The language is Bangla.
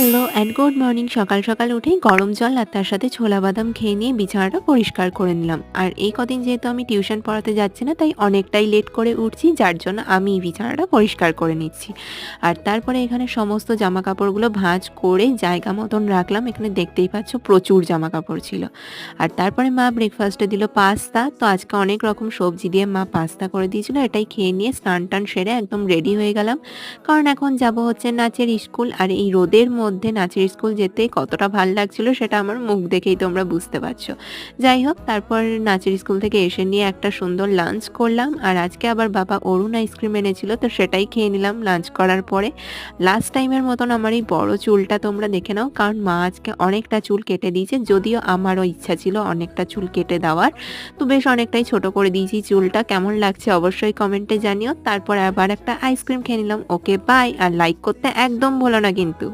Hello and good morning. সকাল সকাল উঠেই গরম জল আর তার সাথে ছোলা বাদাম খেয়ে নিয়ে বিছানাটা পরিষ্কার করে নিলাম। আর এই কদিন যেহেতু আমি টিউশন পড়াতে যাচ্ছি না, তাই অনেকটাই লেট করে উঠছি, যার জন্য আমি বিছানাটা পরিষ্কার করে নিচ্ছি। আর তারপরে এখানে সমস্ত জামা কাপড়গুলো ভাঁজ করে জায়গা মতন রাখলাম। এখানে দেখতেই পাচ্ছ প্রচুর জামা কাপড় ছিল। আর তারপরে মা ব্রেকফাস্টে দিল পাস্তা। তো আজকে অনেক রকম সবজি দিয়ে মা পাস্তা করে দিয়েছিল। এটাই খেয়ে নিয়ে স্নান টান সেরে একদম রেডি হয়ে গেলাম। কারণ এখন যাব হচ্ছে নাচের স্কুল। আর এই রোদের মধ্যে নাচের স্কুল যেতে কতটা ভাল লাগছিল সেটা আমার মুখ দেখেই তোমরা বুঝতে পারছো। যাই হোক, তারপর নাচের স্কুল থেকে এসে নিয়ে একটা সুন্দর লাঞ্চ করলাম। আর আজকে আবার বাবা অরুণ আইসক্রিম এনেছিল, তো সেটাই খেয়ে নিলাম লাঞ্চ করার পরে। লাস্ট টাইমের মতন আমার এই বড় চুলটা তোমরা দেখে নাও, কারণ মা আজকে অনেকটা চুল কেটে দিয়েছে, যদিও আমারও ইচ্ছা ছিল অনেকটা চুল কেটে দেওয়ার। তো বেশ অনেকটাই ছোট করে দিয়েছি চুলটা। কেমন লাগছে অবশ্যই কমেন্টে জানিও। তারপর আবার একটা আইসক্রিম খেয়ে নিলাম। Okay bye. আর লাইক করতে একদম ভুলো না কিন্তু।